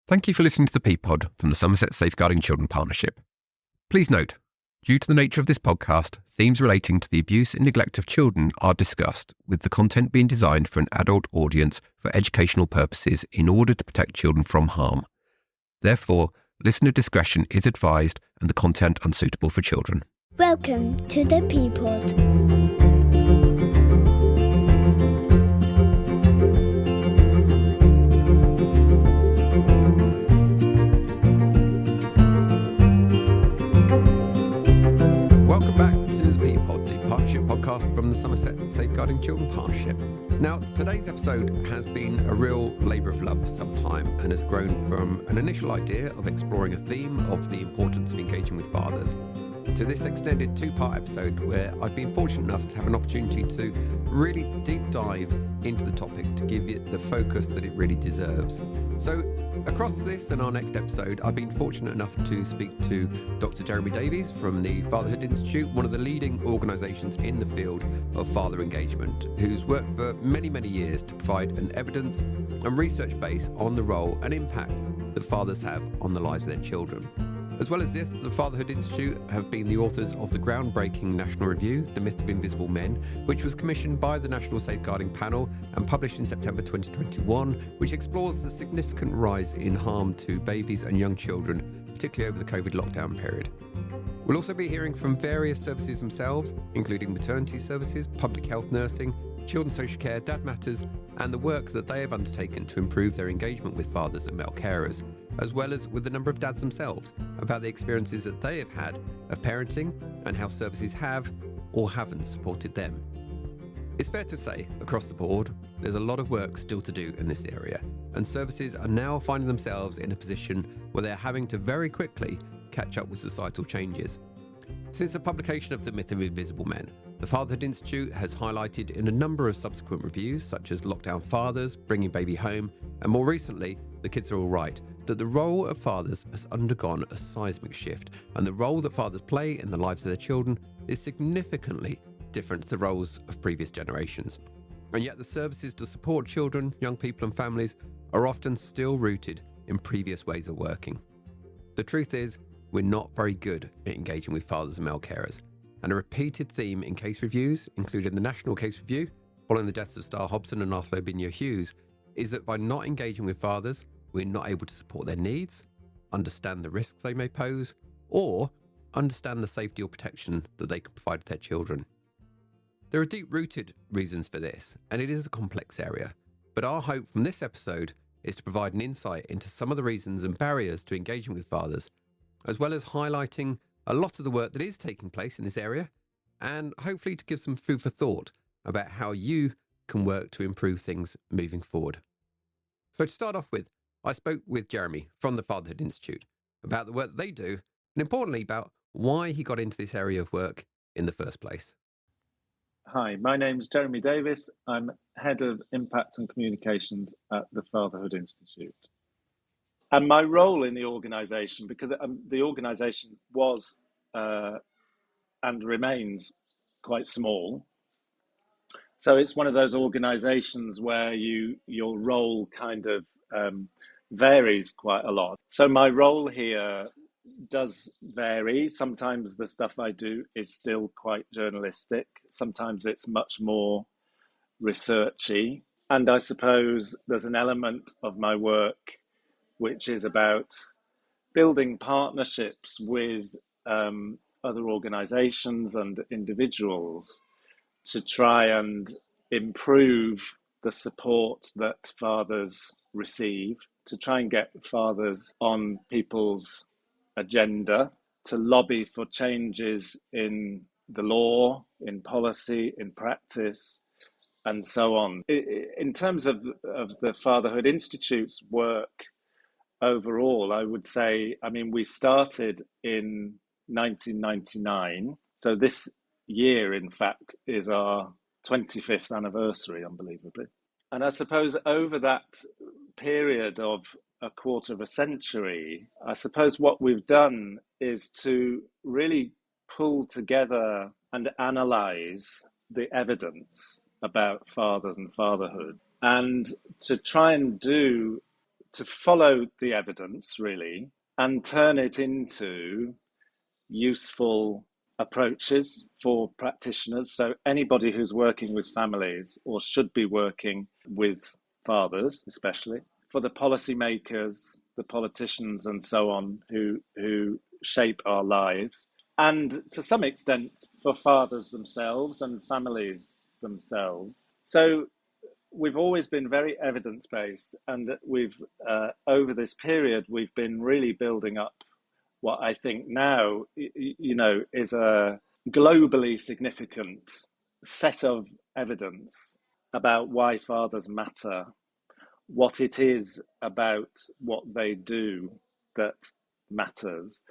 Thank you for listening to the ThePPod from the Somerset Safeguarding Children Partnership. Please note, due to the nature of this podcast, themes relating to the abuse and neglect of children are discussed, with the content being designed for an adult audience for educational purposes in order to protect children from harm. Therefore, listener discretion is advised and the content unsuitable for children. Welcome to the ThePPod. Welcome back to the ThePPod, the partnership podcast from the Somerset Safeguarding Children Partnership. Now, today's episode has been a real labour of love for some time and has grown from an initial idea of exploring a theme of the importance of engaging with fathers to this extended two-part episode where I've been fortunate enough to have an opportunity to really deep dive into the topic to give it the focus that it really deserves. So across this and our next episode, I've been fortunate enough to speak to Dr. Jeremy Davies from the Fatherhood Institute, one of the leading organisations in the field of father engagement, who's worked for many, many years to provide an evidence and research base on the role and impact that fathers have on the lives of their children. As well as this, the Fatherhood Institute have been the authors of the groundbreaking national review, The Myth of Invisible Men, which was commissioned by the National Safeguarding Panel and published in September 2021, which explores the significant rise in harm to babies and young children, particularly over the COVID lockdown period. We'll also be hearing from various services themselves, including maternity services, public health nursing, children's social care, dad matters, and the work that they have undertaken to improve their engagement with fathers and male carers, as well as with a number of dads themselves about the experiences that they have had of parenting and how services have or haven't supported them. It's fair to say, across the board, there's a lot of work still to do in this area, and services are now finding themselves in a position where they're having to very quickly catch up with societal changes. Since the publication of The Myth of Invisible Men, the Fatherhood Institute has highlighted in a number of subsequent reviews, such as Lockdown Fathers, Bringing Baby Home, and more recently, The Kids Are All Right, that the role of fathers has undergone a seismic shift, and the role that fathers play in the lives of their children is significantly different to the roles of previous generations. And yet the services to support children, young people and families are often still rooted in previous ways of working. The truth is, we're not very good at engaging with fathers and male carers, and a repeated theme in case reviews, including the National Case Review, following the deaths of Star Hobson and Arthur Binyo Hughes, is that by not engaging with fathers, we're not able to support their needs, understand the risks they may pose, or understand the safety or protection that they can provide to their children. There are deep-rooted reasons for this, and it is a complex area, but our hope from this episode is to provide an insight into some of the reasons and barriers to engaging with fathers, as well as highlighting a lot of the work that is taking place in this area, and hopefully to give some food for thought about how you can work to improve things moving forward. So to start off with, I spoke with Jeremy from the Fatherhood Institute about the work that they do, and importantly about why he got into this area of work in the first place. Hi, my name's Jeremy Davies. I'm Head of Impact and Communications at the Fatherhood Institute. And my role in the organisation, because the organisation was and remains quite small, so it's one of those organisations where your role kind of varies quite a lot. So my role here does vary. Sometimes the stuff I do is still quite journalistic. Sometimes it's much more researchy. And I suppose there's an element of my work which is about building partnerships with other organisations and individuals to try and improve the support that fathers receive, to try and get fathers on people's agenda, to lobby for changes in the law, in policy, in practice, and so on. In terms of the Fatherhood Institute's work overall, I would say, we started in 1999. So this year, in fact, is our 25th anniversary, unbelievably. And I suppose over that period of a quarter of a century, I suppose what we've done is to really pull together and analyse the evidence about fathers and fatherhood, and to try and do to follow the evidence, really, and turn it into useful approaches for practitioners. So anybody who's working with families or should be working with fathers, especially for the policymakers, the politicians and so on who shape our lives, and to some extent for fathers themselves and families themselves. So we've always been very evidence-based, and we've over this period we've been really building up what I think now, is a globally significant set of evidence about why fathers matter, what it is about what they do that matters,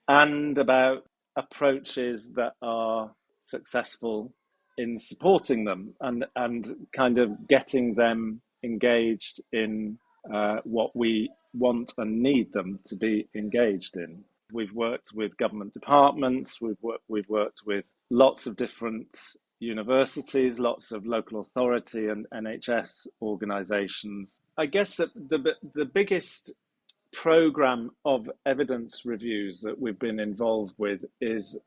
and about approaches that are successful in supporting them and kind of getting them engaged in what we want and need them to be engaged in. We've worked with government departments, we've worked with lots of different universities, lots of local authority and NHS organisations. I guess that the biggest program of evidence reviews that we've been involved with is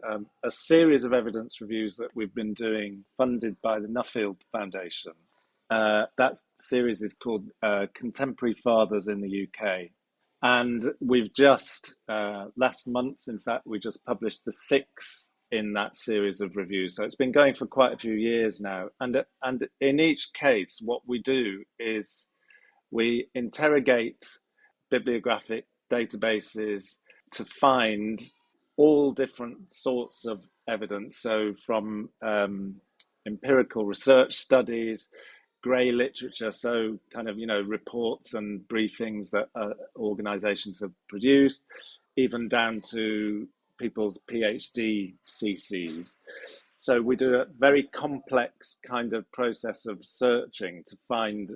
a series of evidence reviews that we've been doing, funded by the Nuffield Foundation. That series is called Contemporary Fathers in the UK. And we've just, last month, in fact, we just published the 6th in that series of reviews. So it's been going for quite a few years now. And in each case, what we do is we interrogate bibliographic databases to find all different sorts of evidence. So from empirical research studies, grey literature, so kind of, reports and briefings that organisations have produced, even down to people's PhD theses. So we do a very complex kind of process of searching to find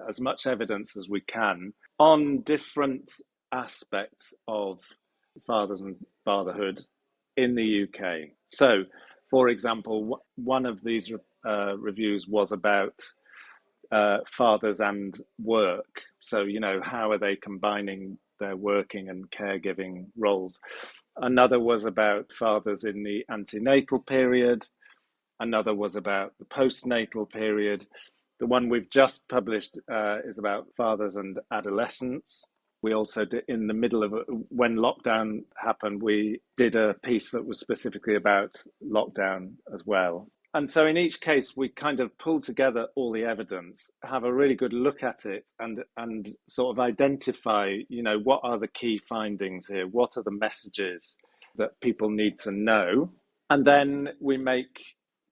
as much evidence as we can on different aspects of fathers and fatherhood in the UK. So, for example, one of these reviews was about fathers and work. So, how are they combining their working and caregiving roles? Another was about fathers in the antenatal period. Another was about the postnatal period. The one we've just published is about fathers and adolescents. We also did, in the middle of when lockdown happened, we did a piece that was specifically about lockdown as well. And so in each case, we kind of pull together all the evidence, have a really good look at it and sort of identify, what are the key findings here? What are the messages that people need to know? And then we make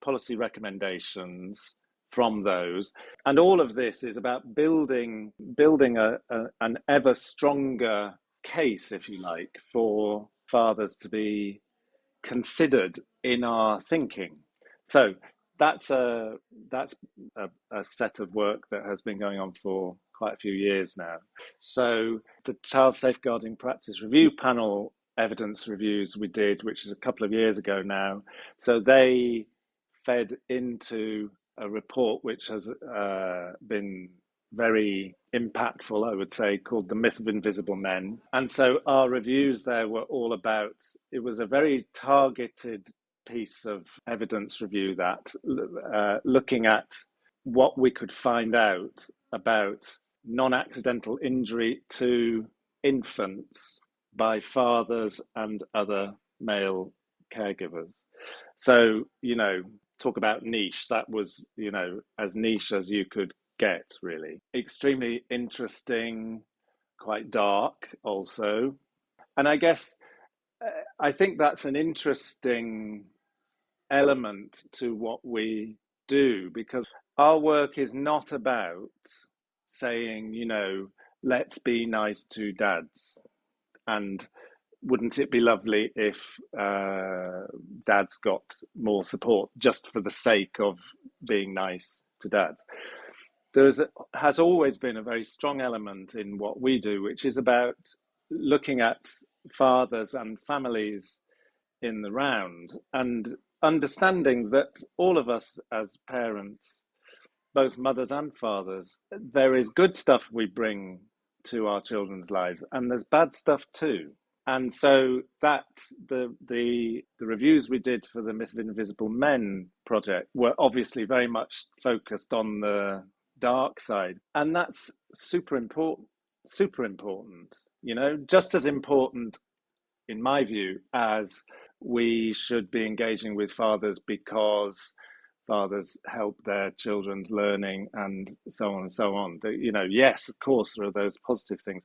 policy recommendations from those. And all of this is about building an ever stronger case, if you like, for fathers to be considered in our thinking. So that's a set of work that has been going on for quite a few years now. So the Child Safeguarding Practice Review Panel evidence reviews we did, which is a couple of years ago now. So they fed into a report which has been very impactful, I would say, called The Myth of Invisible Men. And so our reviews there were all about, it was a very targeted piece of evidence review that looking at what we could find out about non-accidental injury to infants by fathers and other male caregivers. So, talk about niche, that was, as niche as you could get, really. Extremely interesting, quite dark also. And I guess, I think that's an interesting element to what we do, because our work is not about saying, let's be nice to dads, and wouldn't it be lovely if dads got more support just for the sake of being nice to dads. Has always been a very strong element in what we do, which is about looking at fathers and families in the round and understanding that all of us as parents, both mothers and fathers, there is good stuff we bring to our children's lives, and there's bad stuff too. And so that the reviews we did for the Myth of Invisible Men project were obviously very much focused on the dark side, and that's super important, just as important in my view as we should be engaging with fathers because fathers help their children's learning and so on and so on. Yes, of course, there are those positive things,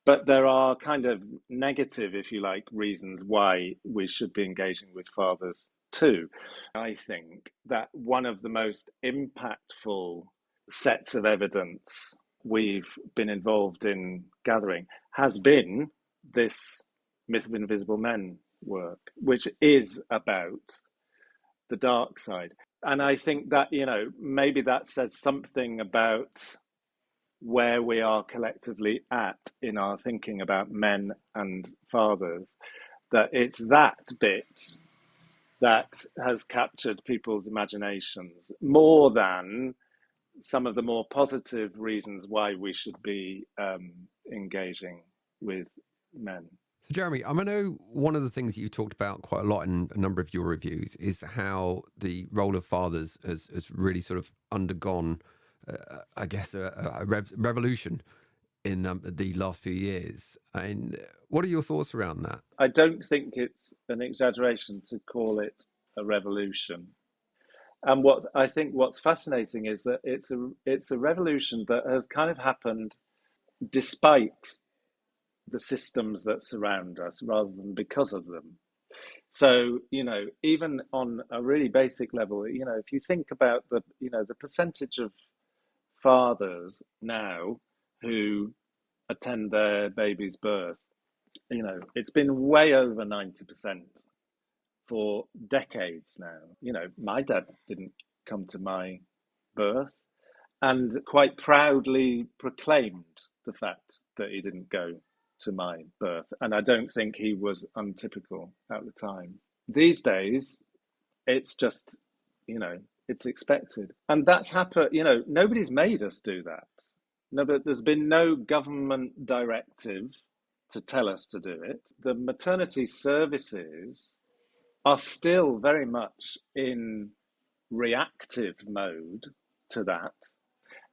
but there are kind of negative, if you like, reasons why we should be engaging with fathers too. I think that one of the most impactful sets of evidence we've been involved in gathering has been this Myth of Invisible Men work, which is about the dark side. And I think that, maybe that says something about where we are collectively at in our thinking about men and fathers, that it's that bit that has captured people's imaginations more than some of the more positive reasons why we should be engaging with men. So, Jeremy, I know one of the things that you talked about quite a lot in a number of your reviews is how the role of fathers has really sort of undergone, I guess, a revolution in the last few years. And what are your thoughts around that? I don't think it's an exaggeration to call it a revolution. And what's fascinating is that it's a revolution that has kind of happened despite the systems that surround us rather than because of them. So, even on a really basic level, if you think about the percentage of fathers now who attend their baby's birth, it's been way over 90% for decades now. My dad didn't come to my birth and quite proudly proclaimed the fact that he didn't go to my birth. And I don't think he was untypical at the time. These days, it's just, it's expected. And that's happened, nobody's made us do that. No, but there's been no government directive to tell us to do it. The maternity services are still very much in reactive mode to that.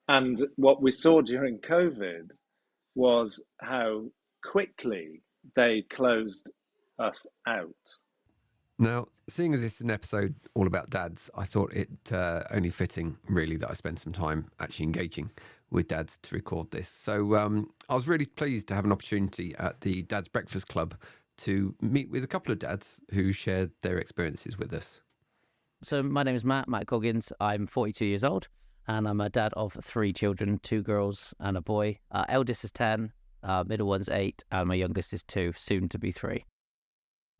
And what we saw during COVID was how quickly they closed us out. Now, seeing as this is an episode all about dads, I thought it only fitting, really, that I spend some time actually engaging with dads to record this. So I was really pleased to have an opportunity at the Dad's Breakfast Club to meet with a couple of dads who shared their experiences with us. So my name is Matt Coggins. I'm 42 years old and I'm a dad of 3 children, 2 girls and a boy. Eldest is 10, middle one's 8, and my youngest is 2, soon to be 3.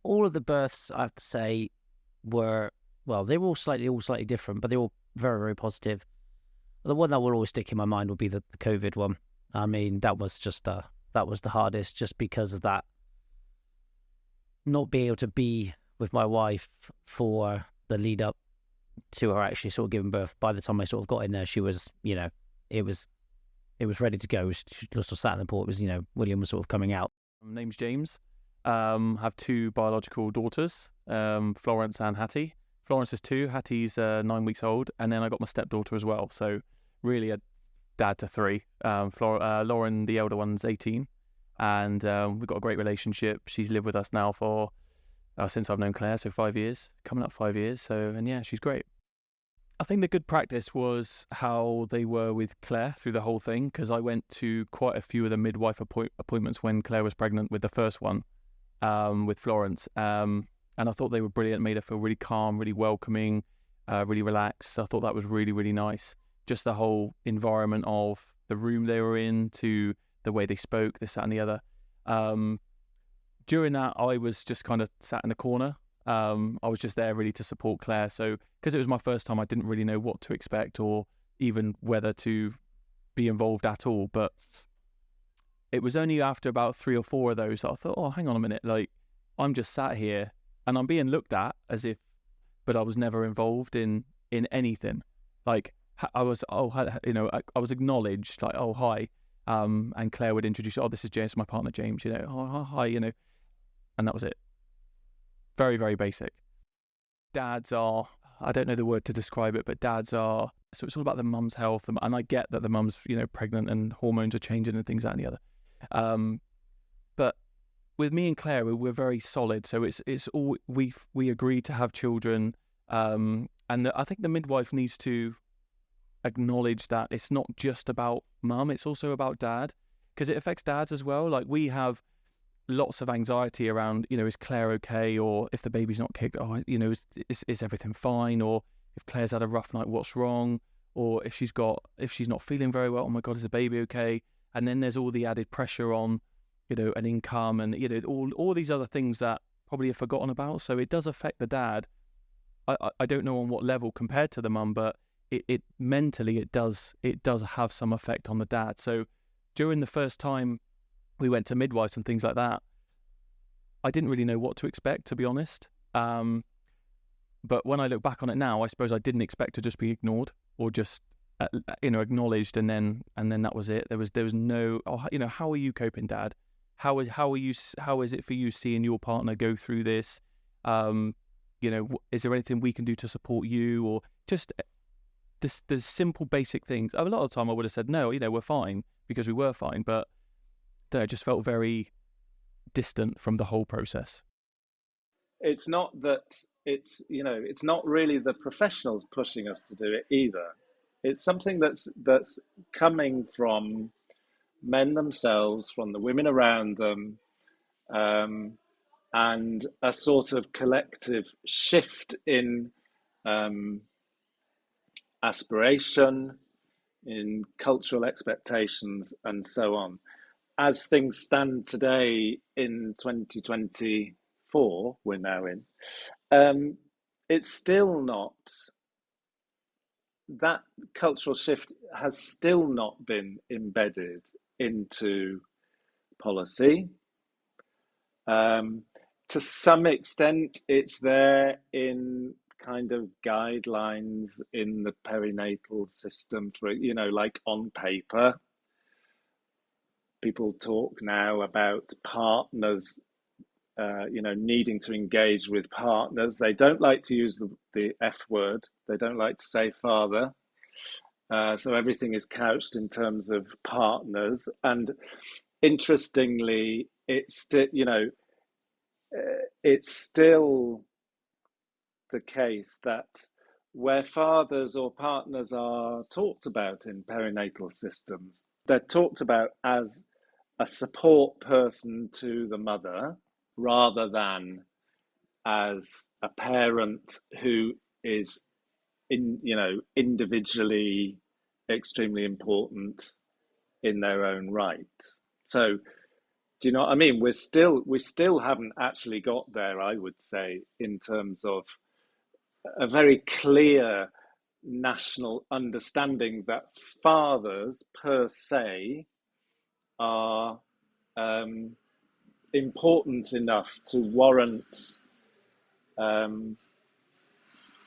All of the births, I have to say, they were all slightly different, but they were all very, very positive. The one that will always stick in my mind will be the COVID one. I mean, that was the hardest, just because of that. Not being able to be with my wife for the lead up to her actually sort of giving birth. By the time I sort of got in there, she was, it was ready to go. She just sat in the port. It was, William was sort of coming out. My name's James. Have 2 biological daughters, Florence and Hattie. Florence is 2, Hattie's 9 weeks old, and then I got my stepdaughter as well. So really a dad to 3. Lauren, the elder one's 18, and we've got a great relationship. She's lived with us now for since I've known Claire, so 5 years, coming up 5 years. And yeah, she's great. I think the good practice was how they were with Claire through the whole thing, because I went to quite a few of the midwife appointments when Claire was pregnant with the first one, with Florence. And I thought they were brilliant, made her feel really calm, really welcoming, really relaxed. I thought that was really, really nice. Just the whole environment of the room they were in, to the way they spoke, this, that and the other. During that, I was just kind of sat in the corner. I was just there really to support Claire. So, because it was my first time, I didn't really know what to expect or even whether to be involved at all. But it was only after about 3 or 4 of those that I thought, oh, hang on a minute, like, I'm just sat here and I'm being looked at as if, but I was never involved in anything. Like, I was, I was acknowledged, like, oh, hi. And Claire would introduce, oh, this is James, my partner James, oh, hi, and that was it. Very, very basic. Dads are, I don't know the word to describe it, but dads are, so it's all about the mum's health, and I get that the mum's, pregnant and hormones are changing and things, that and the other. But with me and Claire, we're very solid. So it's all, we agreed to have children, and I think the midwife needs to acknowledge that it's not just about mum, it's also about dad, because it affects dads as well. Like, we have lots of anxiety around, is Claire okay? Or if the baby's not kicked, is everything fine? Or if Claire's had a rough night, what's wrong? Or if she's not feeling very well, oh my God, is the baby okay? And then there's all the added pressure on, an income and, all these other things that probably are forgotten about. So it does affect the dad. I don't know on what level compared to the mum, but it mentally, it does have some effect on the dad. So during the first time we went to midwives and things like that, I didn't really know what to expect, to be honest. But when I look back on it now, I suppose I didn't expect to just be ignored or just acknowledged, and then that was it. There was no, how are you coping, Dad? How is it for you seeing your partner go through this? Is there anything we can do to support you, or just the simple basic things? A lot of the time I would have said no, we're fine, because we were fine, but I just felt very distant from the whole process. It's not that it's not really the professionals pushing us to do it either. It's something that's coming from men themselves, from the women around them, and a sort of collective shift in aspiration, in cultural expectations, and so on. As things stand today in 2024, we're now in, it's still not, that cultural shift has still not been embedded into policy. To some extent, it's there in kind of guidelines in the perinatal system for, like on paper. People talk now about partners, needing to engage with partners. They don't like to use the F word. They don't like to say father. So everything is couched in terms of partners. And interestingly, it's still the case that where fathers or partners are talked about in perinatal systems, they're talked about as a support person to the mother, rather than as a parent who is individually extremely important in their own right. So, do you know what I mean? We still haven't actually got there, I would say, in terms of a very clear national understanding that fathers per se are important enough to warrant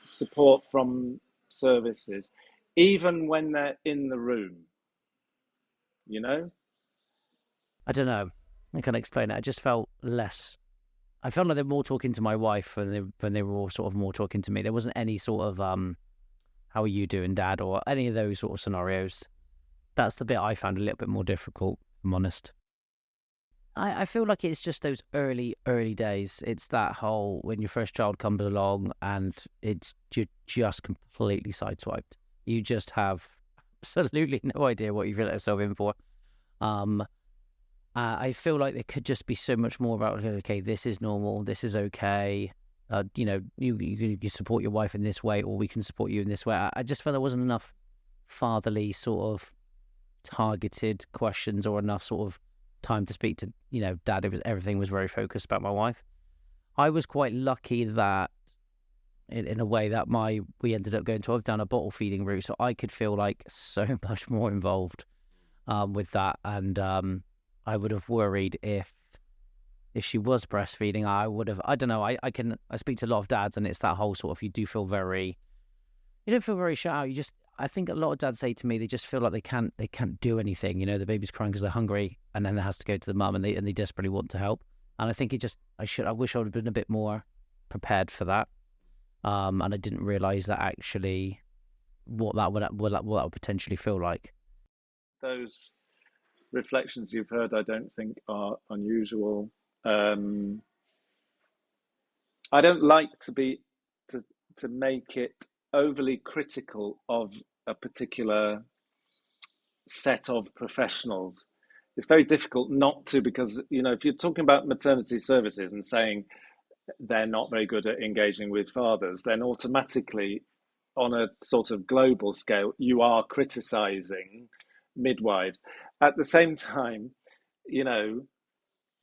support from services, even when they're in the room, I don't know. I can't explain it. I just felt less. I felt like they were more talking to my wife when they were all sort of more talking to me. There wasn't any sort of how are you doing, Dad, or any of those sort of scenarios. That's the bit I found a little bit more difficult, if I'm honest. I feel like it's just those early days. It's that whole, when your first child comes along and you're just completely sideswiped. You just have absolutely no idea what you've let yourself in for. I feel like there could just be so much more about, okay, this is normal, this is okay. You support your wife in this way, or we can support you in this way. I just felt there wasn't enough fatherly sort of targeted questions, or enough sort of time to speak to, Dad. Everything was very focused about my wife. I was quite lucky that in a way that we ended up going down a bottle feeding route, so I could feel like so much more involved with that. And I would have worried if she was breastfeeding. I don't know. I speak to a lot of dads, and it's that whole sort of, you don't feel very shut out. I think a lot of dads say to me they just feel like they can't do anything. You know, the baby's crying because they're hungry, and then it has to go to the mum, and they desperately want to help. And I think I wish I would have been a bit more prepared for that. And I didn't realise that actually what that would potentially feel like. Those reflections you've heard, I don't think are unusual. I don't like to make it overly critical of a particular set of professionals. It's very difficult not to, because, you know, if you're talking about maternity services and saying they're not very good at engaging with fathers, then automatically, on a sort of global scale, you are criticizing midwives. At the same time, you know,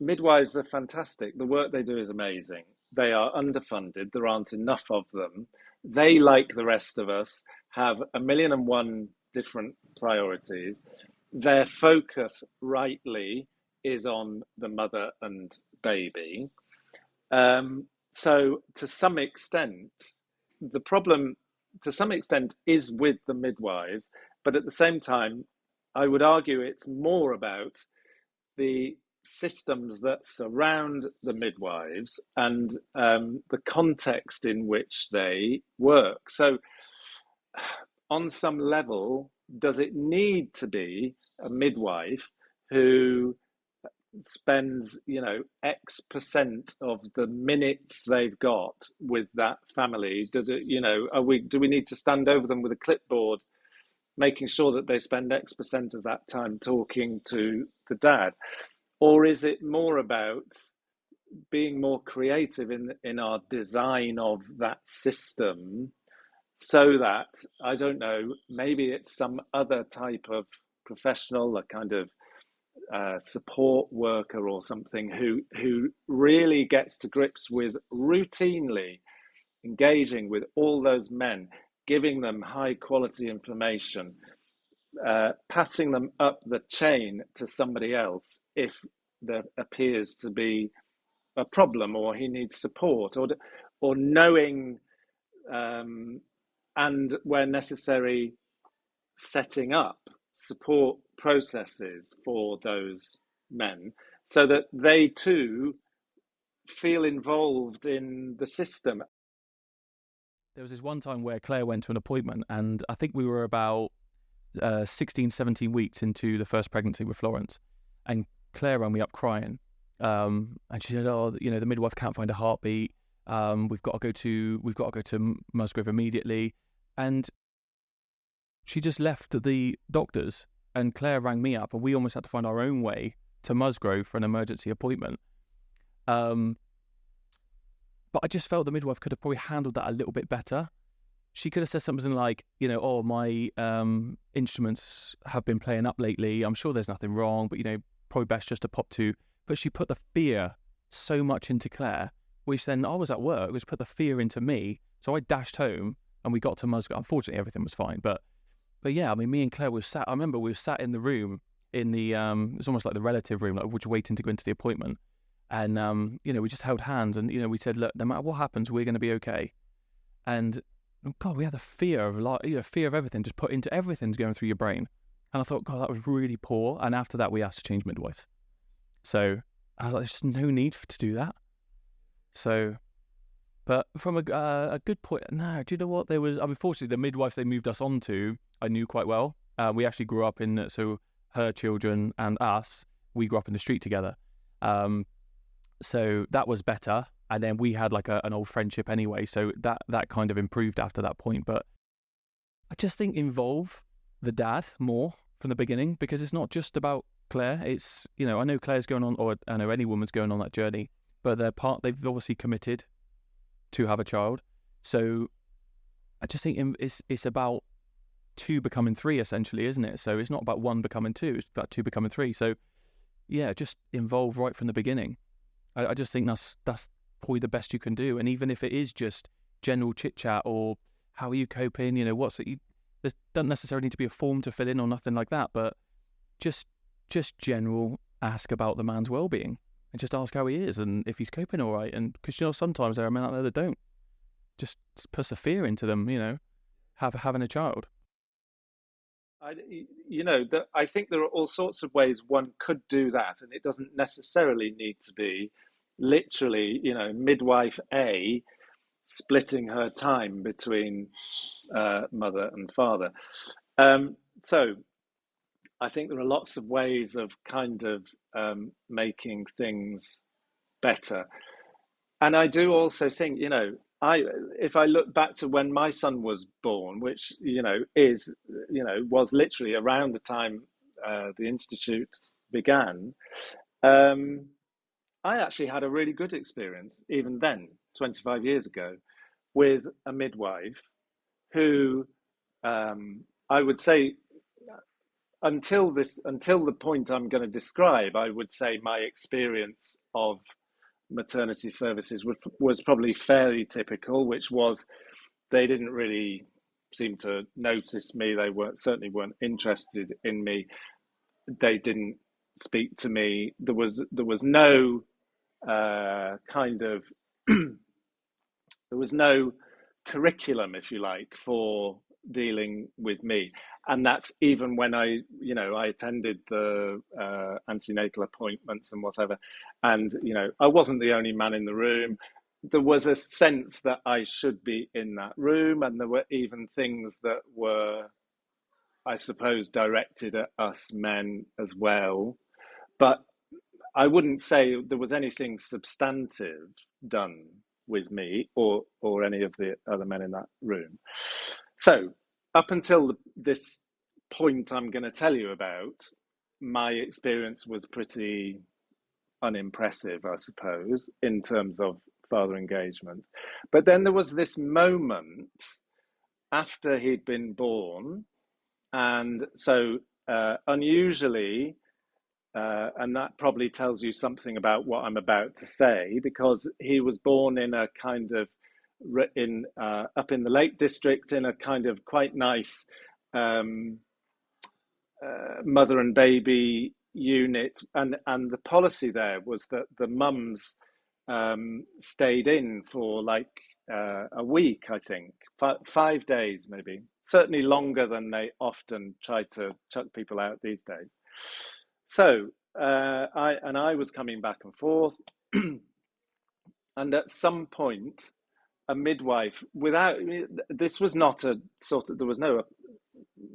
midwives are fantastic. The work they do is amazing. They are underfunded. There aren't enough of them. They, like the rest of us, have 1,000,001 different priorities. Their focus, rightly, is on the mother and baby. So to some extent, the problem to some extent is with the midwives, but at the same time, I would argue it's more about the systems that surround the midwives and the context in which they work. So on some level, does it need to be a midwife who spends, you know, X percent of the minutes they've got with that family? Do we need to stand over them with a clipboard, making sure that they spend X percent of that time talking to the dad? Or is it more about being more creative in our design of that system, so that, I don't know, maybe it's some other type of professional, a kind of support worker or something, who really gets to grips with routinely engaging with all those men, giving them high quality information, passing them up the chain to somebody else if there appears to be a problem or he needs support, or knowing and where necessary setting up support processes for those men so that they too feel involved in the system. There was this one time where Claire went to an appointment, and I think we were about 16, 17 weeks into the first pregnancy with Florence, and Claire rang me up crying, and she said, "Oh, you know, the midwife can't find a heartbeat. We've got to go to Musgrove immediately," and she just left the doctors, and Claire rang me up, and we almost had to find our own way to Musgrove for an emergency appointment. But I just felt the midwife could have probably handled that a little bit better. She could have said something like, you know, "Oh, my instruments have been playing up lately. I'm sure there's nothing wrong, but, you know, probably best just to pop to." But she put the fear so much into Claire, which then I was at work, which put the fear into me. So I dashed home and we got to Musgrove. Unfortunately, everything was fine. But yeah, I mean, me and Claire I remember we were sat in the room in the, it's almost like the relative room, like which waiting to go into the appointment. And, you know, we just held hands and, you know, we said, "Look, no matter what happens, we're going to be okay." And, oh God, we had a fear of fear of everything, just put into everything's going through your brain. And I thought, God, that was really poor. And after that, we asked to change midwives. So I was like, there's no need to do that. So, but from a good point, no, do you know what? Unfortunately, the midwife they moved us on to, I knew quite well. We actually grew up so her children and us, we grew up in the street together. So that was better. And then we had like an old friendship anyway. So that kind of improved after that point. But I just think involve the dad more from the beginning, because it's not just about Claire. It's, you know, I know Claire's going on, or I know any woman's going on that journey, but they've obviously committed to have a child. So I just think it's about two becoming three, essentially, isn't it? So it's not about one becoming two, it's about two becoming three. So yeah, just involve right from the beginning. I just think that's probably the best you can do. And even if it is just general chit chat, or how are you coping, you know, there doesn't necessarily need to be a form to fill in or nothing like that, but just general ask about the man's well-being, and just ask how he is and if he's coping all right. And because, you know, sometimes there are men out there that don't, just persevere into them, you know, having a child. I think there are all sorts of ways one could do that, and it doesn't necessarily need to be literally, midwife A splitting her time between mother and father. So I think there are lots of ways of kind of making things better. And I do also think, if I look back to when my son was born, which, was literally around the time the Institute began, I actually had a really good experience, even then, 25 years ago, with a midwife who I would say, until the point I'm going to describe, I would say my experience of maternity services was probably fairly typical, which was they didn't really seem to notice me. They certainly weren't interested in me. They didn't speak to me. There was no kind of there was no curriculum, if you like, for dealing with me. And that's even when I attended the antenatal appointments and whatever. And, I wasn't the only man in the room. There was a sense that I should be in that room. And there were even things that were, I suppose, directed at us men as well. But I wouldn't say there was anything substantive done with me or any of the other men in that room. So up until this point I'm going to tell you about, my experience was pretty unimpressive, I suppose, in terms of father engagement. But then there was this moment after he'd been born, and so unusually, and that probably tells you something about what I'm about to say, because he was born in a kind of up in the Lake District in a kind of quite nice mother and baby unit, and the policy there was that the mums stayed in for like a week, I think, 5 days maybe, certainly longer than they often try to chuck people out these days. So I was coming back and forth, and at some point, a midwife, this was not a sort of, there was no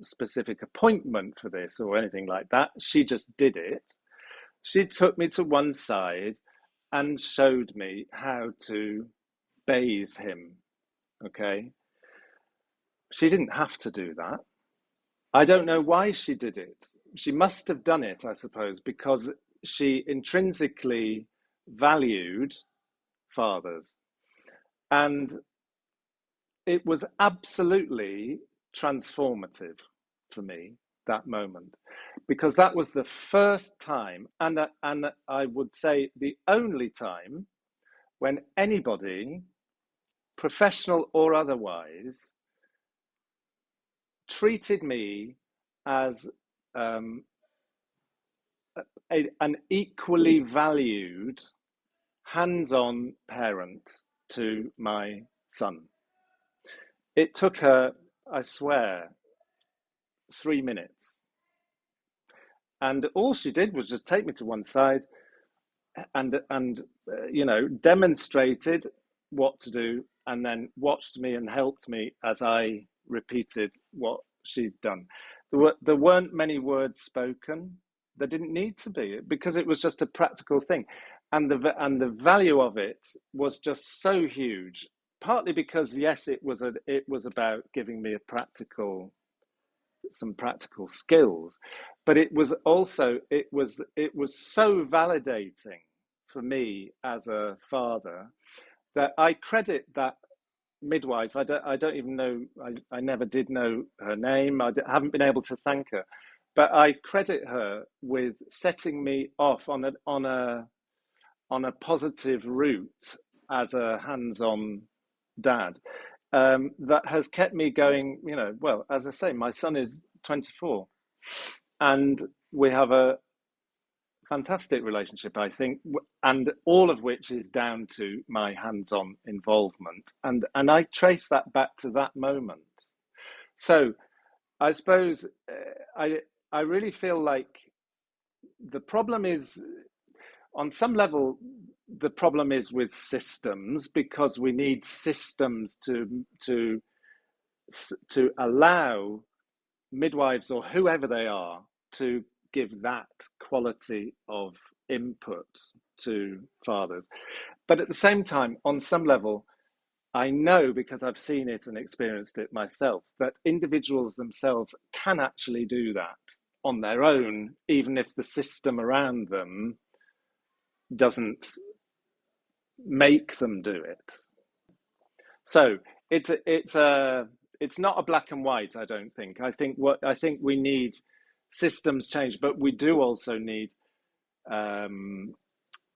specific appointment for this or anything like that. She just did it. She took me to one side and showed me how to bathe him. Okay. She didn't have to do that. I don't know why she did it. She must have done it, I suppose, because she intrinsically valued fathers. And it was absolutely transformative for me, that moment, because that was the first time, and I would say the only time, when anybody, professional or otherwise, treated me as an equally valued, hands-on parent to my son. It took her, I swear, 3 minutes. And all she did was just take me to one side and demonstrated what to do, and then watched me and helped me as I repeated what she'd done. There weren't many words spoken. There didn't need to be, because it was just a practical thing. And the value of it was just so huge, partly because, yes, it was about giving me some practical skills, but it was also, it was so validating for me as a father that I credit that midwife. I don't even know, I never did know her name. I haven't been able to thank her, but I credit her with setting me off on a positive route as a hands-on dad, that has kept me going. Well, as I say, my son is 24, and we have a fantastic relationship, I think, and all of which is down to my hands-on involvement, and I trace that back to that moment. So I suppose I really feel like the problem is, on some level, the problem is with systems, because we need systems to allow midwives or whoever they are to give that quality of input to fathers. But at the same time, on some level, I know, because I've seen it and experienced it myself, that individuals themselves can actually do that on their own, even if the system around them doesn't make them do it. So it's not a black and white, I don't think. I think we need systems change, but we do also need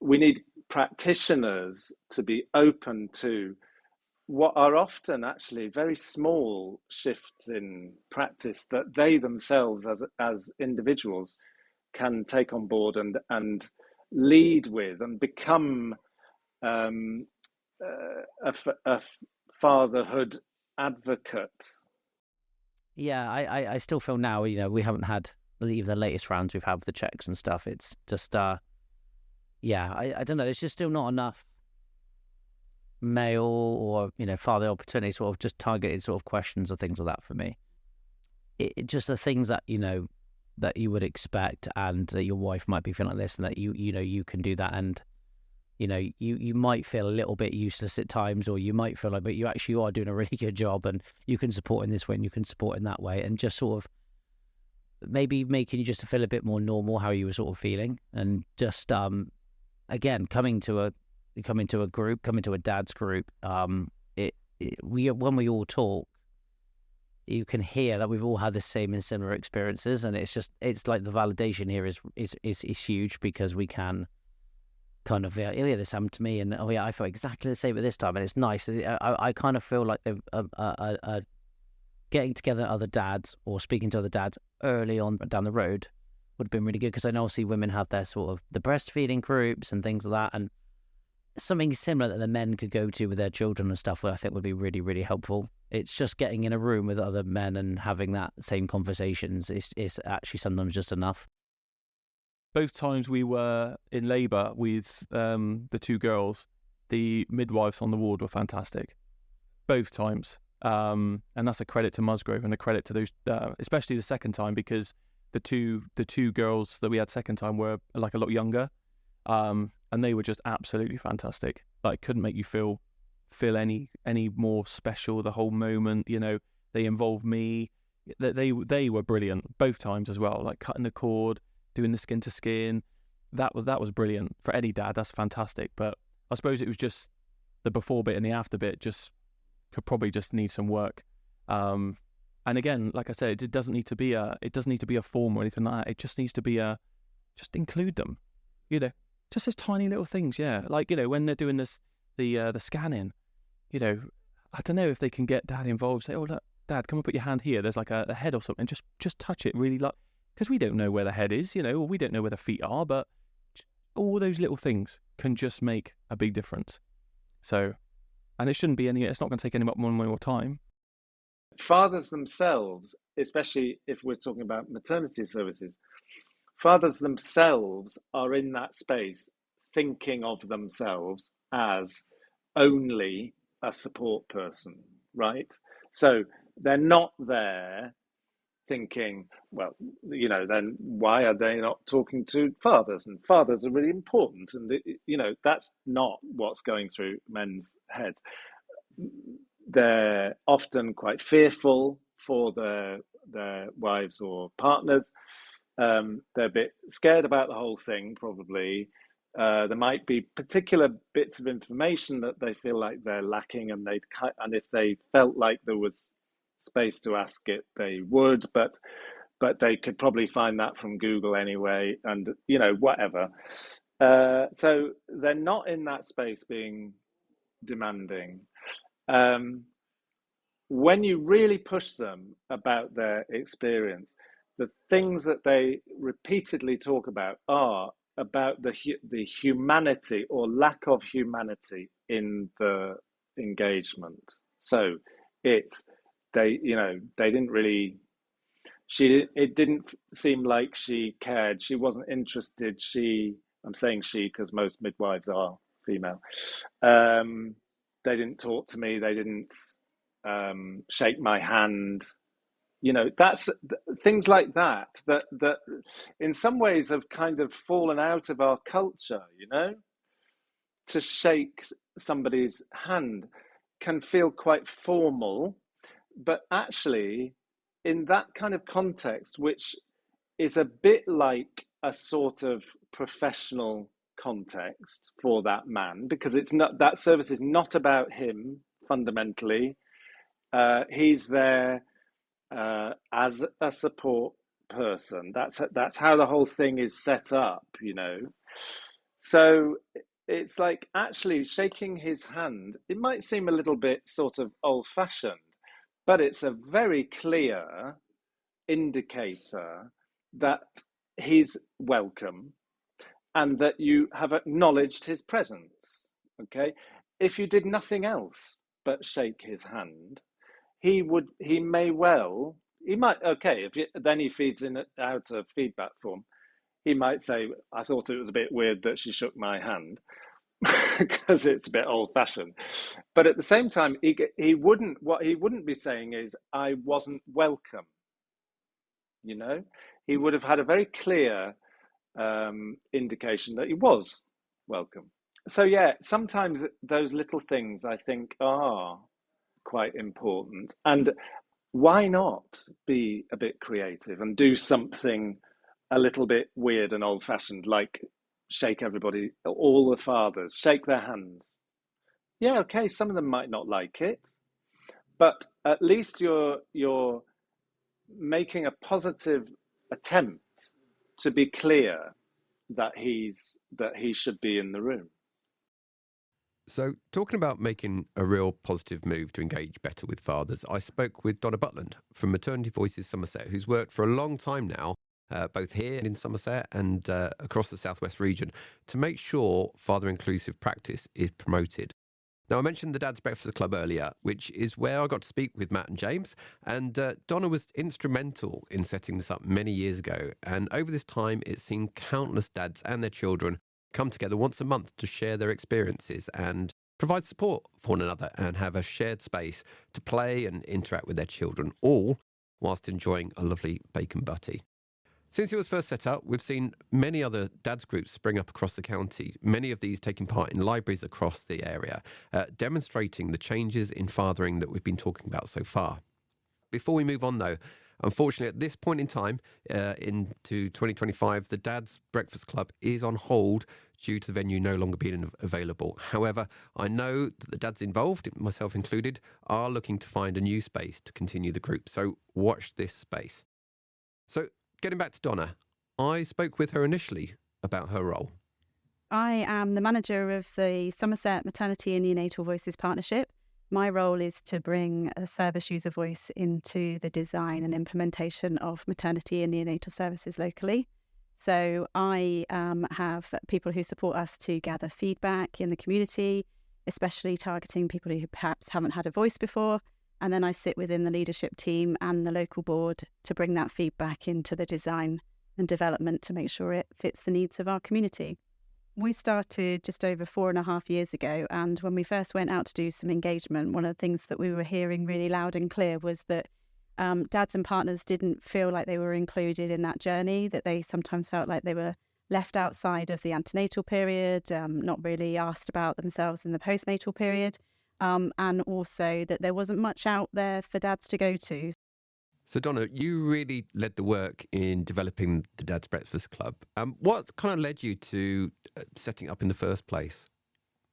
we need practitioners to be open to what are often actually very small shifts in practice that they themselves, as individuals, can take on board and lead with, and become a fatherhood advocate. Yeah, I still feel now, we haven't had even the latest rounds we've had with the checks and stuff. It's just, yeah, I don't know. There's just still not enough male or, father or paternity sort of just targeted sort of questions or things like that for me. It just the things that, that you would expect, and that your wife might be feeling like this, and that you can do that, and you might feel a little bit useless at times, or you might feel like, but you actually are doing a really good job, and you can support in this way and you can support in that way, and just sort of maybe making you just feel a bit more normal how you were sort of feeling, and just again coming to a dad's group. When we all talk, you can hear that we've all had the same and similar experiences, and it's like the validation here is huge, because we can kind of, this happened to me, and I felt exactly the same at this time, and it's nice. I kind of feel like getting together other dads or speaking to other dads early on down the road would have been really good, because I know obviously women have their sort of the breastfeeding groups and things like that, and something similar that the men could go to with their children and stuff, I think would be really, really helpful. It's just getting in a room with other men and having that same conversations is actually sometimes just enough. Both times we were in labour with the two girls, the midwives on the ward were fantastic. Both times. And that's a credit to Musgrove, and a credit to those, especially the second time, because the two girls that we had second time were like a lot younger. And they were just absolutely fantastic. Like, couldn't make you feel any more special the whole moment. They involved me. They were brilliant both times as well. Like cutting the cord, doing the skin to skin. That was brilliant for any dad. That's fantastic. But I suppose it was just the before bit and the after bit could probably just need some work. And again, like I said, it doesn't need to be a form or anything like that. It just needs to be just include them. Just those tiny little things, yeah. Like, when they're doing the scanning, I don't know if they can get dad involved. Say, oh, look, dad, come and put your hand here. There's like a head or something. Just touch it really, like, because we don't know where the head is, or we don't know where the feet are, but all those little things can just make a big difference. So, and it's not going to take any more time. Fathers themselves, especially if we're talking about maternity services, fathers themselves are in that space thinking of themselves as only a support person, right? So they're not there thinking, well, then why are they not talking to fathers? And fathers are really important. And, that's not what's going through men's heads. They're often quite fearful for their wives or partners. They're a bit scared about the whole thing, probably. There might be particular bits of information that they feel like they're lacking, and if they felt like there was space to ask it, they would, but they could probably find that from Google anyway, and whatever. So they're not in that space being demanding. When you really push them about their experience, the things that they repeatedly talk about are about the humanity or lack of humanity in the engagement. So it's they didn't really it didn't seem like she cared. She wasn't interested. I'm saying she because most midwives are female. They didn't talk to me. They didn't shake my hand. That's things like that in some ways have kind of fallen out of our culture. To shake somebody's hand can feel quite formal, but actually in that kind of context, which is a bit like a sort of professional context for that man, because it's not, that service is not about him fundamentally. He's there as a support person. That's how the whole thing is set up. So it's like actually shaking his hand. It might seem a little bit sort of old-fashioned, but it's a very clear indicator that he's welcome and that you have acknowledged his presence. Okay, if you did nothing else but shake his hand, he might, okay, then he feeds in out a feedback form. He might say, I thought it was a bit weird that she shook my hand because it's a bit old-fashioned. But at the same time, what he wouldn't be saying is, I wasn't welcome. He would have had a very clear indication that he was welcome. So yeah, sometimes those little things I think are quite important. And why not be a bit creative and do something a little bit weird and old-fashioned, like shake everybody, all the fathers, shake their hands. Yeah, okay, some of them might not like it, but at least you're making a positive attempt to be clear that he should be in the room. So, talking about making a real positive move to engage better with fathers, I spoke with Donna Butland from Maternity Voices Somerset, who's worked for a long time now, both here in Somerset and across the Southwest region, to make sure father-inclusive practice is promoted. Now, I mentioned the Dad's Breakfast Club earlier, which is where I got to speak with Matt and James, and Donna was instrumental in setting this up many years ago. And over this time, it's seen countless dads and their children come together once a month to share their experiences and provide support for one another and have a shared space to play and interact with their children, all whilst enjoying a lovely bacon butty. Since it was first set up, we've seen many other dads groups spring up across the county, many of these taking part in libraries across the area, demonstrating the changes in fathering that we've been talking about so far. Before we move on, though, unfortunately, at this point in time, into 2025, the Dad's Breakfast Club is on hold due to the venue no longer being available. However, I know that the dads involved, myself included, are looking to find a new space to continue the group. So watch this space. So getting back to Donna, I spoke with her initially about her role. I am the manager of the Somerset Maternity and Neonatal Voices Partnership. My role is to bring a service user voice into the design and implementation of maternity and neonatal services locally. So I have people who support us to gather feedback in the community, especially targeting people who perhaps haven't had a voice before. And then I sit within the leadership team and the local board to bring that feedback into the design and development to make sure it fits the needs of our community. We started just over 4.5 years ago, and when we first went out to do some engagement, one of the things that we were hearing really loud and clear was that dads and partners didn't feel like they were included in that journey, that they sometimes felt like they were left outside of the antenatal period, not really asked about themselves in the postnatal period, and also that there wasn't much out there for dads to go to. So Donna, you really led the work in developing the Dad's Breakfast Club. What kind of led you to setting up in the first place?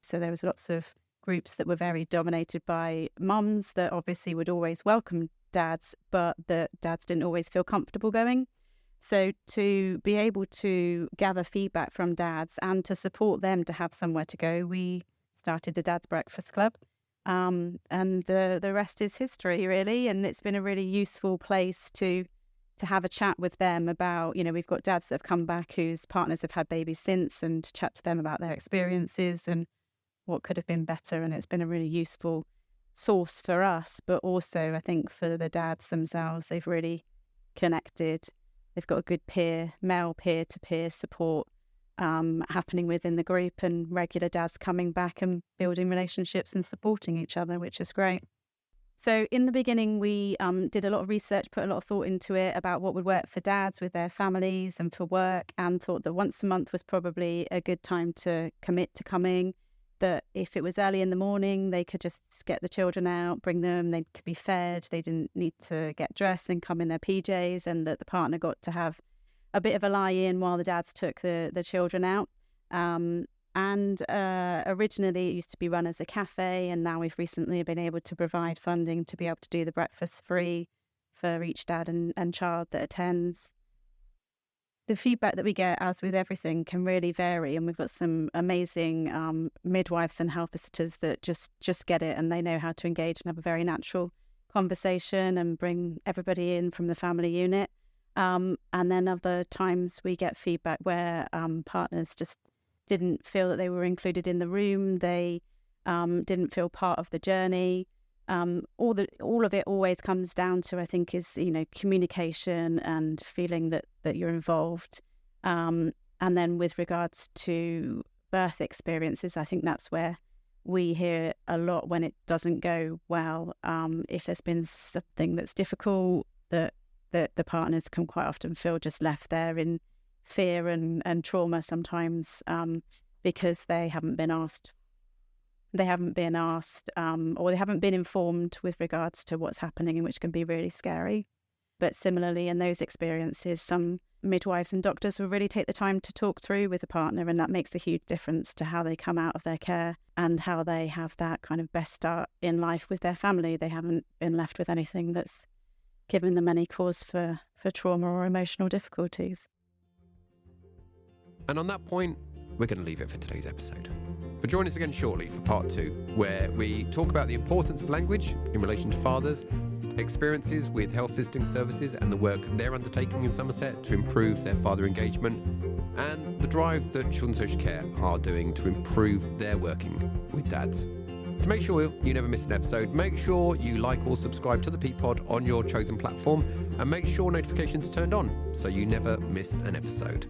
So there was lots of groups that were very dominated by mums that obviously would always welcome dads, but the dads didn't always feel comfortable going. So to be able to gather feedback from dads and to support them to have somewhere to go, we started the Dad's Breakfast Club. And the rest is history, really. And it's been a really useful place to have a chat with them about, we've got dads that have come back whose partners have had babies since, and to chat to them about their experiences and what could have been better. And it's been a really useful source for us, but also I think for the dads themselves, they've really connected. They've got a good male peer-to-peer support happening within the group, and regular dads coming back and building relationships and supporting each other, which is great. So in the beginning, we did a lot of research, put a lot of thought into it about what would work for dads with their families and for work, and thought that once a month was probably a good time to commit to coming, that if it was early in the morning, they could just get the children out, bring them, they could be fed, they didn't need to get dressed and come in their PJs, and that the partner got to have a bit of a lie-in while the dads took the children out. Originally it used to be run as a cafe, and now we've recently been able to provide funding to be able to do the breakfast free for each dad and child that attends. The feedback that we get, as with everything, can really vary, and we've got some amazing midwives and health visitors that just get it, and they know how to engage and have a very natural conversation and bring everybody in from the family unit. And then other times we get feedback where partners just didn't feel that they were included in the room. They didn't feel part of the journey. All of it always comes down to, I think, is communication and feeling that you're involved. And then with regards to birth experiences, I think that's where we hear a lot when it doesn't go well. If there's been something that's difficult, that the partners can quite often feel just left there in fear and trauma sometimes, because they haven't been asked. They haven't been asked, or they haven't been informed with regards to what's happening, and which can be really scary. But similarly, in those experiences, some midwives and doctors will really take the time to talk through with the partner, and that makes a huge difference to how they come out of their care and how they have that kind of best start in life with their family. They haven't been left with anything that's given them any cause for trauma or emotional difficulties. And on that point, we're going to leave it for today's episode. But join us again shortly for part 2, where we talk about the importance of language in relation to fathers, experiences with health visiting services and the work they're undertaking in Somerset to improve their father engagement, and the drive that Children's Social Care are doing to improve their working with dads. To make sure you never miss an episode, make sure you like or subscribe to the ThePPod on your chosen platform, and make sure notifications are turned on so you never miss an episode.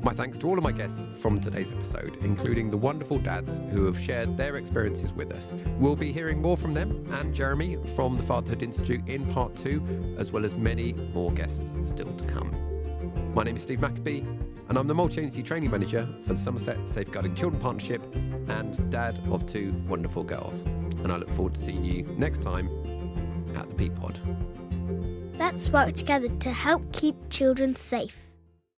My thanks to all of my guests from today's episode, including the wonderful dads who have shared their experiences with us. We'll be hearing more from them and Jeremy from the Fatherhood Institute in part 2, as well as many more guests still to come. My name is Steve Maccabee, and I'm the multi-agency training manager for the Somerset Safeguarding Children Partnership and dad of 2 wonderful girls. And I look forward to seeing you next time at the ThePPod. Let's work together to help keep children safe.